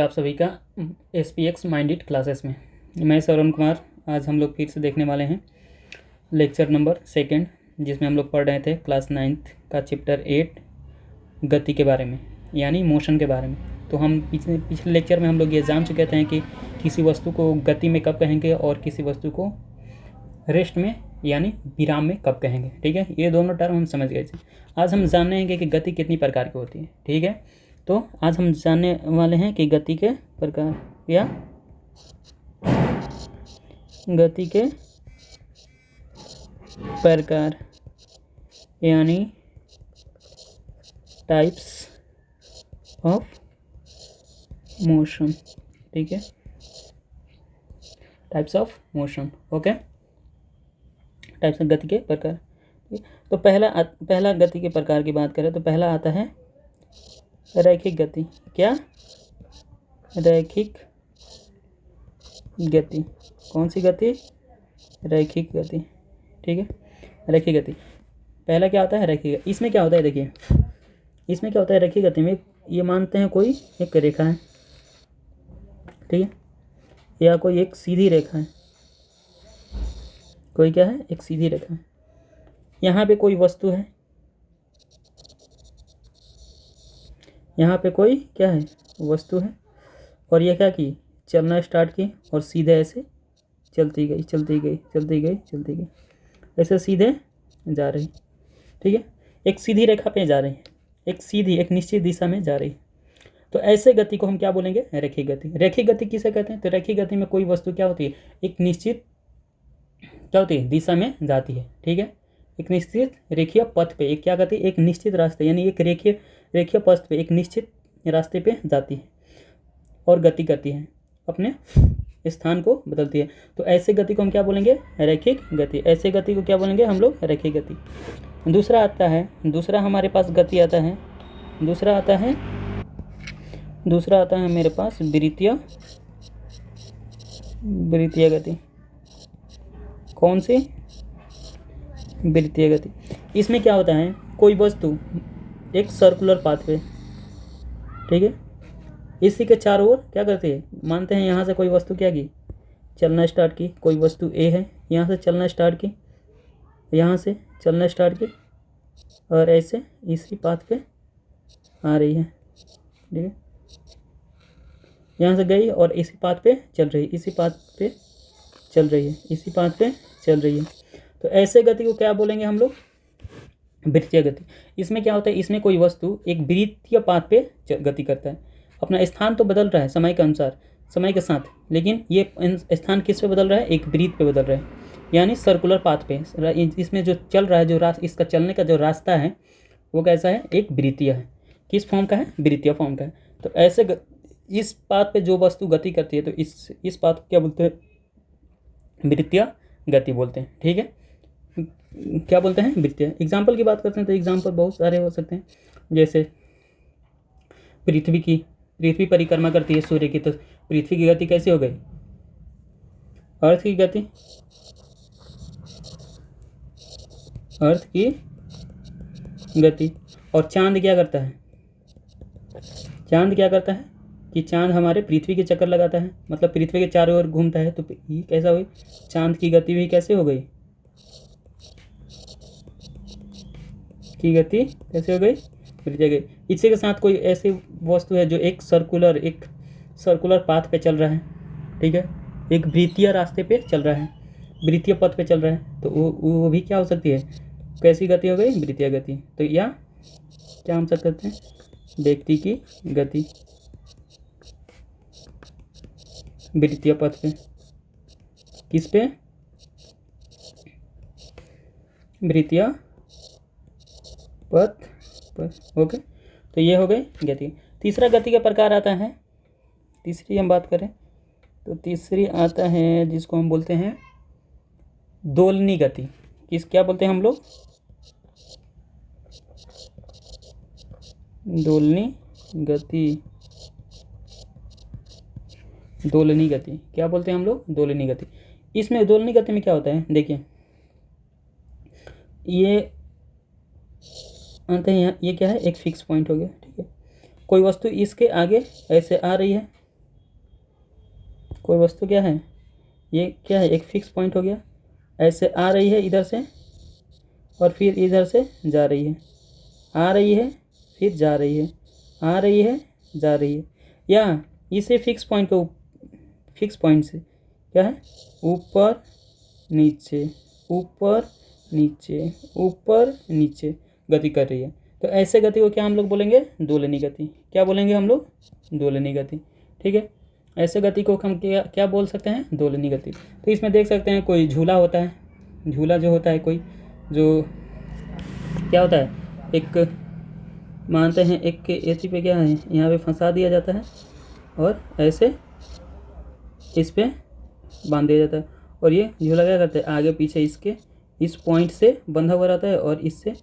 है आप सभी का SPX माइंडिट क्लासेस में। मैं अरुण कुमार। आज हम लोग फिर से देखने वाले हैं लेक्चर नंबर 2, जिसमें हम लोग पढ़ रहे थे क्लास 9th का चैप्टर 8 गति के बारे में, यानी मोशन के बारे में। तो हम पिछले लेक्चर में हम लोग ये जान चुके थे कि किसी वस्तु को गति में कब कहेंगे और किसी वस्तु को रेस्ट में यानी विराम में कब कहेंगे। ठीक है, ये दोनों टर्म हम समझ गए थे। आज हम जानेंगे कि गति कितनी प्रकार की होती है। ठीक है, तो आज हम जानने वाले हैं कि गति के प्रकार या गति के प्रकार यानी टाइप्स ऑफ मोशन। ठीक है, types of motion. Okay, types of गति के प्रकार। तो पहला गति के प्रकार की बात करें तो पहला आता है रैखिक गति। क्या? रैखिक गति। कौन सी गति? रैखिक गति। ठीक है, रैखिक गति पहला क्या होता है? रैखिक गति। इसमें क्या होता है, देखिए इसमें क्या होता है रैखिक गति में, ये मानते हैं कोई एक रेखा है, ठीक है, या कोई एक सीधी रेखा है। कोई क्या है? एक सीधी रेखा है। यहाँ पे कोई वस्तु है, यहाँ पे कोई क्या है? वस्तु है, और ये क्या की? चलना स्टार्ट की और सीधे ऐसे चलती गई चलती गई चलती गई चलती गई, ऐसे सीधे जा रही। ठीक है, एक सीधी रेखा पे जा रही है, एक सीधी एक निश्चित दिशा में जा रही है। तो ऐसे गति को हम क्या बोलेंगे? रैखिक गति। रैखिक गति किसे कहते हैं? तो रैखिक गति में कोई वस्तु क्या होती है? एक निश्चित क्या होती है? दिशा में जाती है। ठीक है, एक निश्चित रेखीय पथ पे, एक क्या करती है? एक निश्चित रास्ते यानी एक रेखीय पथ पे एक निश्चित रास्ते पे जाती है और गति करती है, अपने स्थान को बदलती है। तो ऐसे गति को हम क्या बोलेंगे? रैखिक गति। ऐसे गति को क्या बोलेंगे हम लोग? रैखिक गति। दूसरा आता है, दूसरा हमारे पास गति आता है, दूसरा आता है मेरे पास वृत्तीय गति। कौन सी? वृत्तीय गति। इसमें क्या होता है? कोई वस्तु एक सर्कुलर पाथ पे, ठीक है, इसी के चारों ओर क्या करती है? मानते हैं यहाँ से कोई वस्तु क्या की? चलना स्टार्ट की। कोई वस्तु ए है, यहाँ से चलना स्टार्ट की, यहाँ से चलना स्टार्ट की और ऐसे इसी पाथ पे आ रही है। ठीक है, यहाँ से गई और इसी पाथ पे चल रही है, इसी पाथ पे चल रही है, इसी पाथ पे चल रही है। तो ऐसे गति को क्या बोलेंगे हम लोग? वृत्तीय गति। इसमें क्या होता है? इसमें कोई वस्तु एक वृत्तीय पाथ पे गति करता है, अपना स्थान तो बदल रहा है समय के अनुसार, समय के साथ, लेकिन ये स्थान किस पे बदल रहा है? एक वृत्त पे बदल रहा है, यानी सर्कुलर पाथ पे। इसमें जो चल रहा है, जो इसका चलने का जो रास्ता है वो कैसा है? एक वृत्तीय है। किस फॉर्म का है? वृत्तीय फॉर्म का है। तो ऐसे इस पाथ पे जो वस्तु गति करती है तो इस पाथ को क्या बोलते हैं? वृत्तीय गति बोलते हैं। ठीक है, क्या बोलते हैं? वृत्तीय। एग्जाम्पल की बात करते हैं तो एग्जाम्पल बहुत सारे हो सकते हैं, जैसे पृथ्वी परिक्रमा करती है सूर्य की, तो पृथ्वी की गति कैसी हो गई? अर्थ की गति, अर्थ की गति। और चांद क्या करता है? चांद क्या करता है कि चांद हमारे पृथ्वी के चक्कर लगाता है, मतलब पृथ्वी के चारों ओर घूमता है। तो ये कैसा हुई? चांद की गति भी कैसे हो गई? की गति कैसे हो गई? वृत्तीय गई। इसी के साथ कोई ऐसी वस्तु है जो एक सर्कुलर पाथ पे चल रहा है, ठीक है, एक वृत्तीय रास्ते पे चल रहा है, वृत्तीय पथ पे चल रहा है, तो वो भी क्या हो सकती है? कैसी गति हो गई? वृत्तीय गति। तो या क्या हम सब करते हैं? व्यक्ति की गति वृत्तीय पथ पे, किस पे? वृत्तीय पथ पर। ओके, तो ये हो गई गति। तीसरा गति का प्रकार आता है, तीसरी हम बात करें तो तीसरी आता है जिसको हम बोलते हैं दोलनी गति। क्या बोलते हैं हम लोग? दोलनी गति। दोलनी गति क्या बोलते हैं हम लोग? दोलनी गति। इसमें दोलनी गति में क्या होता है? देखिए ये अंत है, यहाँ ये क्या है? एक फिक्स पॉइंट हो गया। ठीक है, कोई वस्तु इसके आगे ऐसे आ रही है कोई वस्तु क्या है, ये क्या है, एक फिक्स पॉइंट हो गया, ऐसे आ रही है इधर से और फिर इधर से जा रही है, आ रही है फिर जा रही है, आ रही है जा रही है, या इसे फिक्स पॉइंट को फिक्स पॉइंट से क्या है, ऊपर नीचे ऊपर नीचे ऊपर नीचे गति कर रही है। तो ऐसे गति को क्या हम लोग बोलेंगे, दोलनी गति। क्या बोलेंगे हम लोग, दोलनी गति। ठीक है, ऐसे गति को हम क्या क्या बोल सकते हैं, दोलनी गति। तो इसमें देख सकते हैं कोई झूला होता है, झूला जो होता है कोई जो क्या होता है, एक मानते हैं एक एसी पे क्या है, यहाँ पे फंसा दिया जाता है और ऐसे इस पे बांध दिया जाता है और ये झूला क्या करता है, आगे पीछे इसके इस पॉइंट से बंधा हुआ रहता है और इससे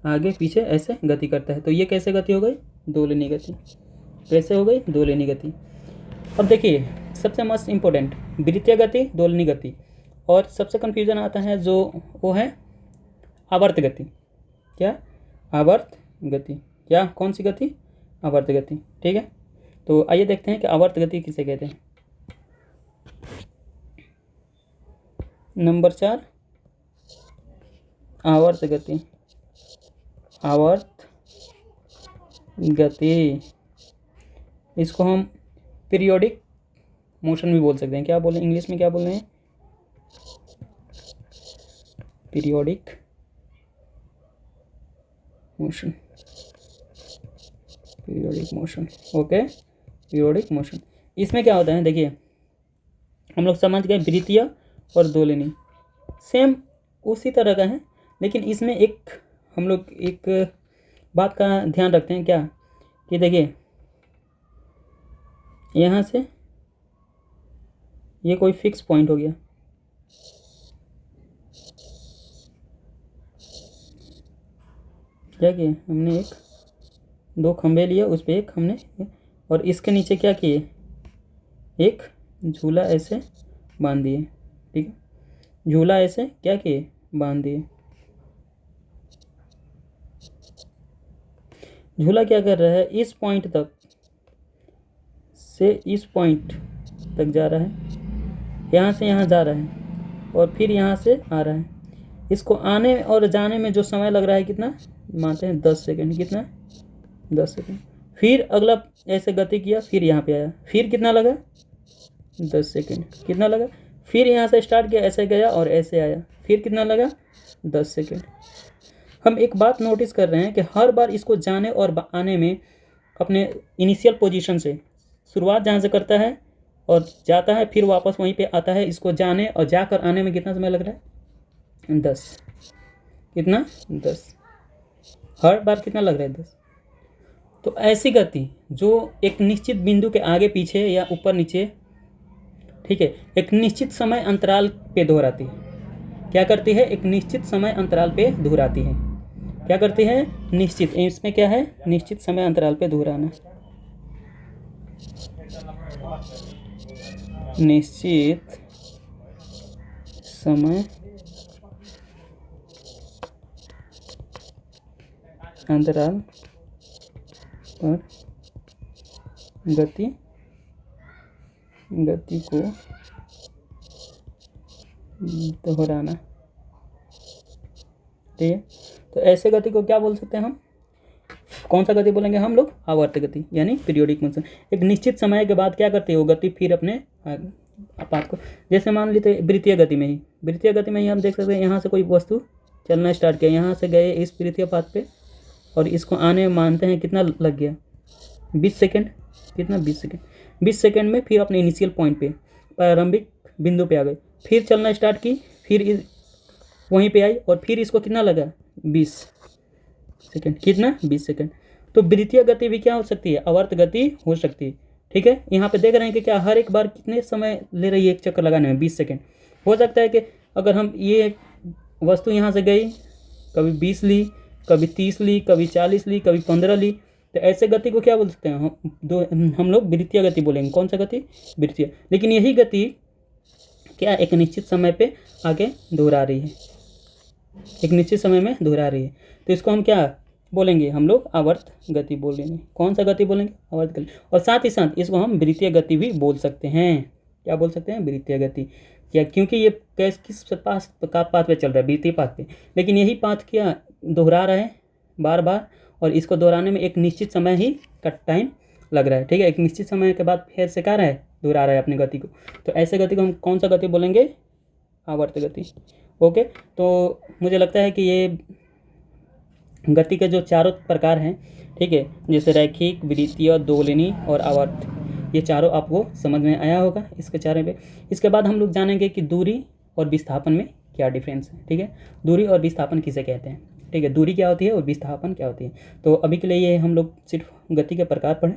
आगे पीछे ऐसे गति करता है। तो ये कैसे गति हो गई, दोलनी गति। कैसे हो गई, दोलनी गति। अब देखिए सबसे मोस्ट इम्पोर्टेंट, वृत्तीय गति, दोलनी गति, और सबसे कन्फ्यूजन आता है जो वो है आवर्त गति। क्या, आवर्त गति। क्या, कौन सी गति, आवर्त गति। ठीक है, तो आइए देखते हैं कि आवर्त गति किसे कहते हैं। नंबर 4, आवर्त गति। आवर्त गति, इसको हम पीरियोडिक मोशन भी बोल सकते हैं। क्या बोलें इंग्लिश में, क्या बोल रहे हैं, periodic motion. Periodic motion, okay, periodic motion. इसमें क्या होता है, देखिए हम लोग समझ गए वृत्तीय और दोलनी सेम उसी तरह का है, लेकिन इसमें एक हम लोग एक बात का ध्यान रखते हैं। क्या कि देखिए यहाँ से ये कोई फिक्स पॉइंट हो गया, क्या किए हमने, एक दो खंभे लिए, उस पर एक हमने, और इसके नीचे क्या किए, एक झूला ऐसे बांध दिए। ठीक है, झूला ऐसे क्या किए, बांध दिए। झूला क्या कर रहा है, इस पॉइंट तक से इस पॉइंट तक जा रहा है, यहाँ से यहाँ जा रहा है और फिर यहाँ से आ रहा है। इसको आने और जाने में जो समय लग रहा है कितना, मानते हैं 10 सेकंड। कितना, 10 सेकंड। फिर अगला ऐसे गति किया, फिर यहाँ पे आया, फिर कितना लगा, 10 सेकंड। कितना लगा, फिर यहाँ से स्टार्ट किया, ऐसे गया और ऐसे आया, फिर कितना लगा, 10 सेकंड। हम एक बात नोटिस कर रहे हैं कि हर बार इसको जाने और आने में अपने इनिशियल पोजीशन से शुरुआत जहाँ से करता है और जाता है, फिर वापस वहीं पे आता है। इसको जाने और जाकर आने में कितना समय लग रहा है, 10। कितना, 10। हर बार कितना लग रहा है, 10। तो ऐसी गति जो एक निश्चित बिंदु के आगे पीछे या ऊपर नीचे, ठीक है, एक निश्चित समय अंतराल पे दोहराती है। क्या करती है, एक निश्चित समय अंतराल पे दोहराती है। क्या करती है, निश्चित, इसमें क्या है, निश्चित समय अंतराल पे दोहराना। निश्चित समय अंतराल पर गति को दोहराना। ठीक है, तो ऐसे गति को क्या बोल सकते हैं हम, कौन सा गति बोलेंगे हम लोग, आवर्त गति, यानी पीरियोडिक मोशन। एक निश्चित समय के बाद क्या करती है वो गति, फिर अपने पाथ को, जैसे मान लीजिए वृत्तीय गति में ही, वृत्तीय गति में ही हम देख सकते हैं यहाँ से कोई वस्तु चलना स्टार्ट किया, यहाँ से गए इस वृत्तीय पाथ पे और इसको आने में मानते हैं कितना लग गया, 20 सेकेंड। कितना, 20 सेकेंड। 20 सेकेंड में फिर अपने इनिशियल पॉइंट पे, प्रारंभिक बिंदु पे आ गए, फिर चलना स्टार्ट की, फिर वहीं पे आई और फिर इसको कितना लगा, 20 सेकेंड। कितना, 20 सेकेंड। तो वृत्तीय गति भी क्या हो सकती है, आवर्त गति हो सकती है। ठीक है, यहाँ पे देख रहे हैं कि क्या हर एक बार कितने समय ले रही है एक चक्कर लगाने में, 20 सेकेंड। हो सकता है कि अगर हम ये वस्तु यहाँ से गई, कभी 20 ली, कभी 30 ली, कभी 40 ली, कभी 15 ली, तो ऐसे गति को क्या बोल सकते हैं हम लोग वृत्तीय गति बोलेंगे। कौन सा गति, वृत्तीय। लेकिन यही गति क्या एक निश्चित समय पे आगे दोहरा रही है, एक निश्चित समय में दोहरा रही है, तो इसको हम क्या बोलेंगे, हम लोग आवर्त गति बोलेंगे। कौन सा गति बोलेंगे, आवर्त गति। और साथ ही साथ इसको हम वृत्तीय गति भी बोल सकते हैं। क्या बोल सकते हैं, वृत्तीय गति। क्या, क्योंकि ये कैस किस पास का पाथ पे चल रहा है, वृत्तीय पाथ पे, लेकिन यही पाथ क्या दोहरा रहा है बार बार, और इसको दोहराने में एक निश्चित समय ही का टाइम लग रहा है, ठीक है। एक निश्चित समय के बाद फिर से क्या रहा है, दोहरा रहा है अपनी गति को। तो ऐसे गति को हम कौन सा गति बोलेंगे, आवर्त गति। ओके, तो मुझे लगता है कि ये गति के जो चारों प्रकार हैं, ठीक है, जैसे रैखिक, वृत्तीय, दोलिनी और आवर्त, ये चारों आपको समझ में आया होगा इसके चारे पे। इसके बाद हम लोग जानेंगे कि दूरी और विस्थापन में क्या डिफरेंस है, ठीक है। दूरी और विस्थापन किसे कहते हैं, ठीक है, दूरी क्या होती है और विस्थापन क्या होती है। तो अभी के लिए ये हम लोग सिर्फ गति के प्रकार पढ़ें,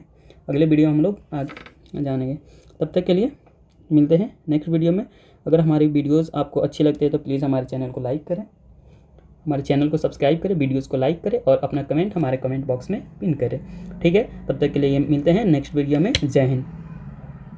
अगले वीडियो हम लोग आज जानेंगे। तब तक के लिए मिलते हैं नेक्स्ट वीडियो में। अगर हमारी वीडियोज़ आपको अच्छी लगती है तो प्लीज़ हमारे चैनल को लाइक करें, हमारे चैनल को सब्सक्राइब करें, वीडियोज़ को लाइक करें और अपना कमेंट हमारे कमेंट बॉक्स में पिन करें, ठीक है। तब तक के लिए मिलते हैं नेक्स्ट वीडियो में। जय हिंद।